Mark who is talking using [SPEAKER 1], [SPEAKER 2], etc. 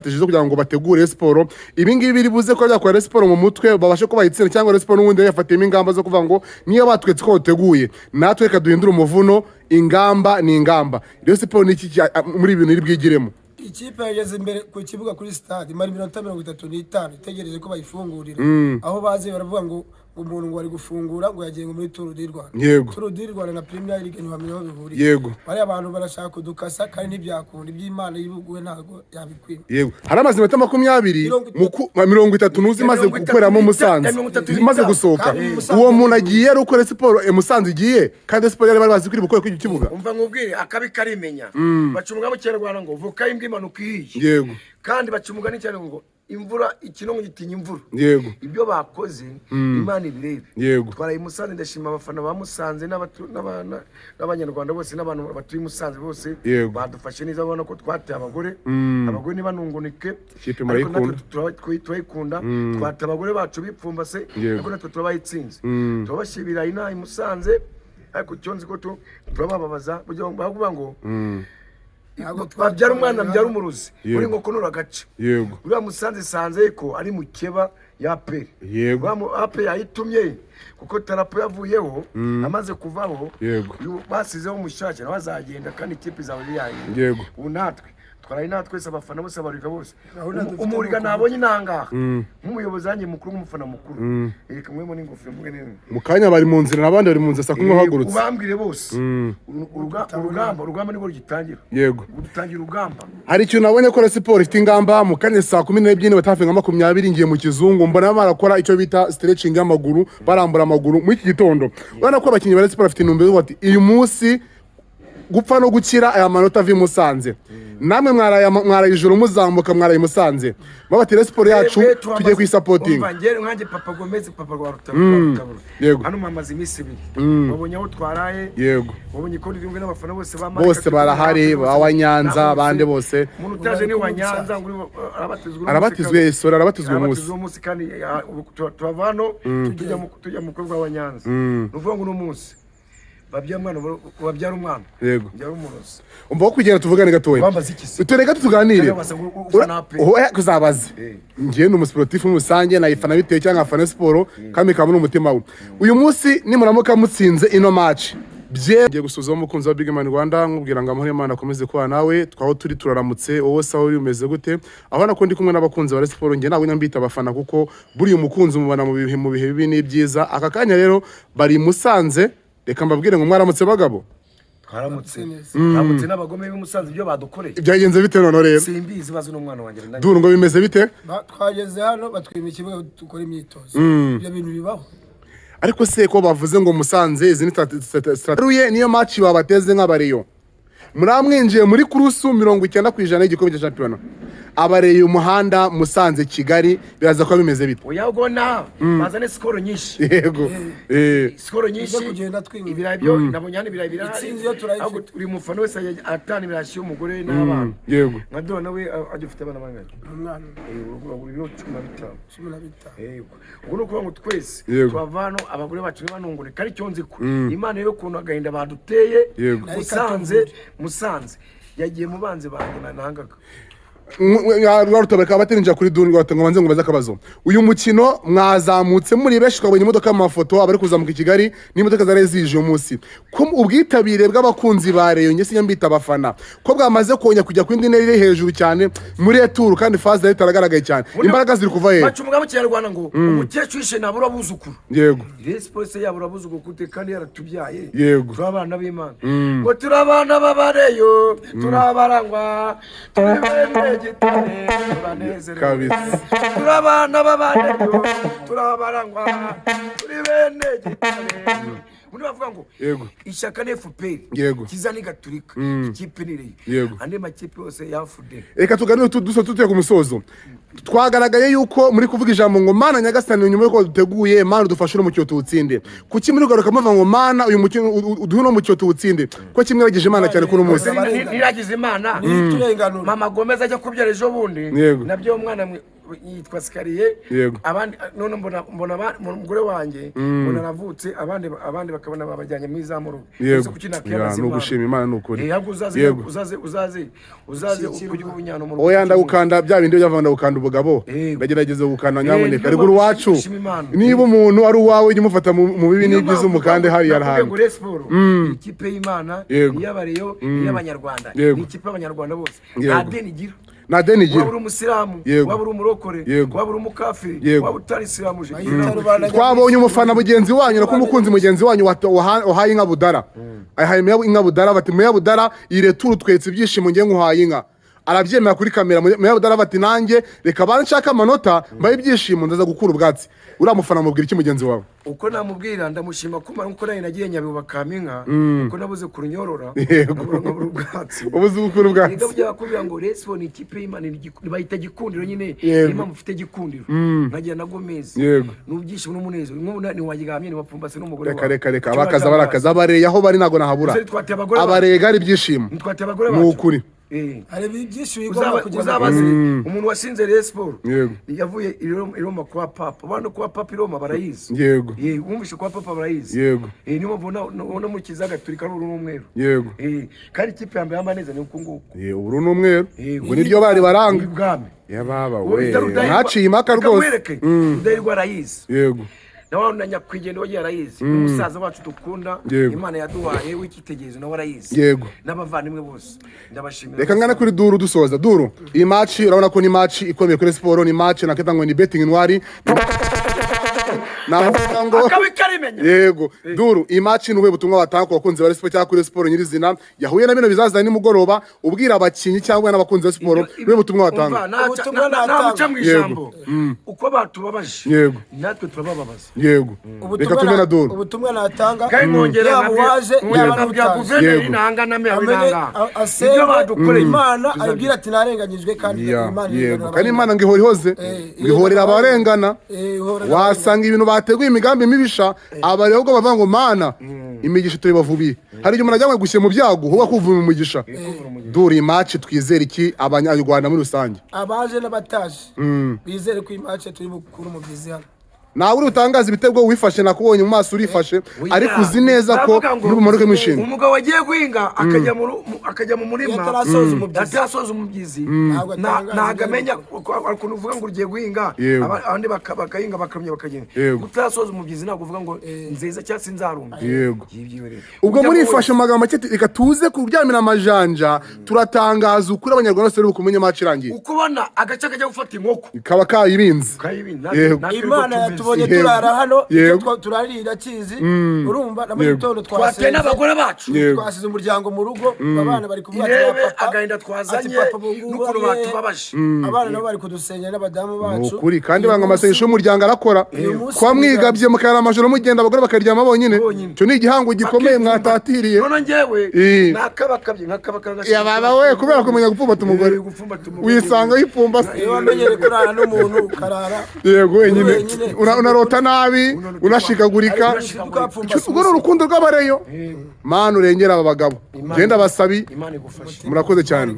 [SPEAKER 1] zo kugira ngo bategure siporo ibi ngibi biri buze ko byakora siporo mu mutwe babashe ko bayitsina cyangwa siporo n'ubundi yafatiyemo ingamba zo kuvuga ngo niyo batwetse ko uteguye natwe kaduhindura umuvuno ingamba ni ingamba iyo siporo ni iki muri ibintu iri bwigiremo.
[SPEAKER 2] Ikipe yageze imbere ku kibuga kuri stade mari 35 itegereje ko bayifungurira aho baze baravuga ngo umuntu ngo ari gufungura ngo yagiye muri Tour du Rwanda. Tour du Rwanda na Premier League ntibamenye aho bihuriye.
[SPEAKER 1] Yego.
[SPEAKER 2] Bari abantu barashaka kudukasa kandi ntibyakunda iby'Imana yibuguwe ntago yabikwima.
[SPEAKER 1] Yego. Hari amazi 20 nuzi maze gukoramo Musanze maze gusohoka uwo muntu agiye ari ukora siporo Musanze igiye kandi siporo yari bari bazi kuri bukore kw'iki kibuga.
[SPEAKER 3] Umva nkubwire akabi karimenya bacumuga mu Cyarwanda ngo vuka imbwa imanuka ihiye.
[SPEAKER 1] Yego.
[SPEAKER 3] Kandi bacumuga n'cyane ngo imvura ikinongo gitinya imvura.
[SPEAKER 1] Yego.
[SPEAKER 3] Ibyo bakoze Imana ibirebe.
[SPEAKER 1] Yego.
[SPEAKER 3] Twaraye Musanze ndashima abafana ba Musanze n'abanyarwanda bose n'abantu batuye Musanze bose badufashe neza babona ko twateye abagore ni banungunike ariko turayikunda twateye abagore bacu bipfumbase ariko natwe turabayitsinze turabashibira ina Musanze ariko cyonzi ko turabababaza kugira ngo bavuga ngo babyara umwana byara umuruzi uri ngo konora gace.
[SPEAKER 1] Yego.
[SPEAKER 3] Uriya Musanze sanze ko ari mukeba ya pere.
[SPEAKER 1] Yego.
[SPEAKER 3] Ape yayitumye kuko tarapo yavuyeho amaze kuvaho basizeho umushake bazagenda kandi ikipe zawe yayi.
[SPEAKER 1] Yego.
[SPEAKER 3] Unatwe twaraye natwe abafana bose abarika bose umuriga nabonye inanga nk'umuyobozi wanjye mukuru nk'umufana mukuru reka mwemo n'ingofero mvuge neza
[SPEAKER 1] mukanya bari mu nzira nabandi bari mu nzira sakumwe hagurutse
[SPEAKER 3] ubambwire bose urugamba niko gitangira.
[SPEAKER 1] Yego.
[SPEAKER 3] Gutangira urugamba
[SPEAKER 1] hari ikintu nabonye ko siporo ifite ingamba mu kanya saa 12 batafinga 20 ngiye mu kizungu mbona barakora icyo bita stretching y'amaguru barambura amaguru mu iki gitondo urana ko abakinyi ba siporo afite intumbero bati uyu munsi gupfa no gukira aya manota avi Musanze namwe mwaraye ijoro muzamuka mwaraye Musanze babatira siporo yacu tugiye kwisapoting
[SPEAKER 3] nkanjye Papa Gomez Papa rwa Rutabura.
[SPEAKER 1] Yego.
[SPEAKER 3] Hano mamaze imisi 2 babonye aho twaraye.
[SPEAKER 1] Yego.
[SPEAKER 3] Babonye ko rimwe n'abafana bose
[SPEAKER 1] bose barahari wa Nyanza bande bose
[SPEAKER 3] umuntu utaje ni wa Nyanza nguri
[SPEAKER 1] arabatizwe sora arabatizwe
[SPEAKER 3] umunsi kandi turavano tujya mu kurwa wa Nyanza nuvuga ngo n'umunsi babyara umwana.
[SPEAKER 1] Yego.
[SPEAKER 3] Byara umurozi
[SPEAKER 1] umva ko kugera tuvugane gatoya tureka tuganire kuzabaze ngiye n'umusportif n'umusange nayifana biteye cyangwa afana siporo kandi kamwe n'umutima we uyu munsi nimuramuka mutsinze ino match ngiye gusuzuma umukunzi wa Big Man Rwanda nkubwira ngo amahoro y'Imana akomeze kuba nawe twaho turi turaramutse wowe saho umeze gute aho nako ndi kumwe n'abakunzi ba siporo ngiye ntabwo nyambita abafana kuko buri umukunzi umubana mu bihe bibi n'ibyiza aka kanya rero bari Musanze reka mbabwire ngo mwaramutse bagabo
[SPEAKER 3] haramutse n'abagome b'Umusanze ibyo badukoreye
[SPEAKER 1] byagenze bite none rero
[SPEAKER 3] simbizi bazo n'umwana wanjye
[SPEAKER 1] duru ngo bimeze bite
[SPEAKER 2] twageze hano batwima ikibuga dukora imyitozo ibyo bintu bibaho
[SPEAKER 1] ariko se ko bavuze ngo Musanze izi ni strategie niyo match babateze nk'abareyo muramwinjiye muri kurusu 90% y'igikombe cya champion abareye umuhanda Musanze Kigali biraza ko bimeze bite
[SPEAKER 3] uyagona bazane skoro nyinshi.
[SPEAKER 1] Yego.
[SPEAKER 3] Skoro nyinshi ibirayi byo nabonyane ibirayi ahubwo uri mufano wese atani birashyo umugore n'abana.
[SPEAKER 1] Yego.
[SPEAKER 3] Ngadona we agifite abana bangana
[SPEAKER 2] umwana
[SPEAKER 3] uri 15 yego ubwo kuba ngo twese twavano abagore bacu banungure kari cyonzi ko Imana yo kuntu agahinda baduteye Musanze yagiye mu banze banjye nangaga
[SPEAKER 1] rwarutobeka abatinja kuri duni rwatango banze ngo baza kabazo uyu mukino mwazamutse muri beshi twabonye imodoka mu mafoto abari kuzamuka i Kigali n'imodoka zare zije umunsi ko ubwitabire bw'abakunzi ba Rayon nyese nyambita abafana ko bwamaze konya kujya ku indi ntera hejuru cyane muri Tour kandi faze leta aragaragaye cyane imbaraga ziri kuva he
[SPEAKER 3] bacumuga mu Cyarwanda ngo umukecuru ishe nabura buzukuru.
[SPEAKER 1] Yego.
[SPEAKER 3] Response yabura buzukuru kute kandi yaratubyaye.
[SPEAKER 1] Yego.
[SPEAKER 3] Turabana b'Imana ngo turabana babareyo turabarangwa
[SPEAKER 1] kabisa
[SPEAKER 3] turabana babareyo turabarangwa turi bene gitare muri bavuga ngo ishyaka ne FPR kizani gaturika ikipe nire ande makipe yose yafude
[SPEAKER 1] reka tuganire tutuye ku musozo twagaragaye yuko muri kuvuga ijambo ngo Mana Nyagasani nyuma yuko duteguye Mana dufashire mu cyo tuwutsinde kuki muri garuka muvuga ngo Mana uyu mukino uduhuno mu cyo tuwutsinde ko kimwe yagije Imana cyane kuri umunsi
[SPEAKER 3] niragize Imana mama Gomez ajya kubyara ejo bundi nabyo umwana yitwa Sikariye abandi none mbona umugore wanjye mbona aravutse abandi bakabona babajyanye mu izamuru
[SPEAKER 1] no gushima Imana n'ukuri
[SPEAKER 3] uzaze ukujya ubunyano mu
[SPEAKER 1] oya ndagukanda bya bindi byavanda gukanda ubugabo ndagerageza gukanda nyamuneka riguru wacu niba umuntu ari uwawe ujye umufata mu bibi n'ibyiza umukande hari yarahandi
[SPEAKER 3] ikipe y'Imana y'abareyo y'abanyarwanda ni ikipe y'abanyarwanda bose nta deni igira waba uri umusilamu waba uri umurokore waba uri umukafiri waba utari isilamuje
[SPEAKER 1] twabonye umufana mugenzi wanyu nako umukunzi mugenzi wanyu wahaye inka budara ahaye inka budara bati muya budara ireturu twetse ibyishimo ngiye nkuhaye inka arabyemera kuri kamera muya budara bati nanjye reka banshaka amanota mbaye ibyishimo ndaza gukura ubwatsi uriya mufana mubwira iki mugenzi wawe
[SPEAKER 3] uko namubwira ndamushima kuma uko nayo nagiye Nyabihu bakaminka uko nabuze kurunyorora
[SPEAKER 1] ubuze gukura ubwatsi
[SPEAKER 3] niga byakubwira ngo Respo ni ikipe y'Imana bayita gikundiro nyine Imana mufite gikundiro nagiye nagomeze n'ubyishimo n'umunezero ni wagigamye ni bapfumbase n'umugore
[SPEAKER 1] wawe reka barakaza abareye aho bari nago nahabura abarega ari ibyishimo ni ukuri
[SPEAKER 2] hari byinshi
[SPEAKER 3] uzabaze umuntu washinze Respo yavuye i Roma kwa Papa bano kwa Papa i Roma barayizi wumvishe kwa Papa barayizi niyo mbona mu kizaga turika ari n'umweru kandi ikipe ya mbere y'amaneza ni uko nguko
[SPEAKER 1] uru n'umweru ngo niryo bari baranga yababa we ntaciye impaka rwose
[SPEAKER 3] Rudahigwa arayizi nawe nanyakwigendera wagiye arayizi n'umusaza wacu dukunda Imana yaduhaye w'ikitegerezo nawe arayizi n'abavandimwe bose ndabashimira
[SPEAKER 1] reka ngana kuri Duru dusoza Duru iyi match urabona ko ni match ikomeye kuri Sport ni match nakita ngo ni betting ntwari yego Duru iyi match nuwe butumwa watanga ku bakunzi ba Sport cyangwa kuri Sport nyirizina yahuye na bino bizaza nimugoroba ubwira abakinyi cyangwa n'abakunzi ba Sport we butumwa watanga
[SPEAKER 3] naca mu ijambo uko batubabaje natwe turabababaza
[SPEAKER 1] yego reka tumena Duru
[SPEAKER 2] ubutumwa natanga
[SPEAKER 3] yabo
[SPEAKER 2] waje
[SPEAKER 3] yababya guverineri nanga na meya binanga
[SPEAKER 2] ibyo badukoreye Imana abwira ati narenganyijwe kandi
[SPEAKER 1] Imana kandi Imana ngihorihoze ngihorera abarengana wasanga ibintu bateguye imigambi mibisha abari ahubwo bavuga ngo Mana imigisha tuyibavubiye hari igihe umuntu ajya gushyira mu byago huba kuvuye mu mugisha Duru iyi match twizere iki abanyarwanda muri rusange
[SPEAKER 2] abaje n'abataje bizere ko iyi match turi bukuru mu byizi hano
[SPEAKER 1] nawe uri utangaza ibitego wifashe nakubonye mu maso urifashe ariko uzi neza ko n'ubumanuke mwishimye
[SPEAKER 3] umugabo wagiye guhinga akajya mu murima atarasoza umubyizi ntagamenya ukuntu uvuga ngo ugiye guhinga abandi bakahinga bakamenya bakagenda utarasoza umubyizi ntabwo uvuga ngo nziza cyangwa se nzarumva
[SPEAKER 1] ubwo murifashe amagambo make reka tuze kuryamira amajanja turatangaza ukuri abanyarwanda bose bari kumenya match irangiye
[SPEAKER 3] ukubona agace kajya gufata inkoko
[SPEAKER 1] kaba kayibinze
[SPEAKER 2] Imana tubonye turara hano turarira kizi urumva na mu gitondo
[SPEAKER 3] twateye n'abagore bacu
[SPEAKER 2] twasize umuryango mu rugo abana bari kuvuga
[SPEAKER 3] ati agahinda twazanye n'ukuntu batubabaje
[SPEAKER 2] abana nabo bari kudusenya n'abadamu bacu
[SPEAKER 1] ukuri kandi banga amasengesho y'umuryango arakora kwa mwigabye mukara amajoro mugenda abagore bakaryama bonyine cyo ni igihango gikomeye mwatatiriye
[SPEAKER 3] none njyewe nakabakabye
[SPEAKER 1] yababa we kubera kumenya gupfumbata umugore wisanga wipfumbase
[SPEAKER 2] iyo wamenyere kurara n'umuntu karara
[SPEAKER 1] yego wenyine unarota nabi unashikagurika ubwo urukundo rw'abareyo Mana urengera aba bagabo genda basabi murakoze cyane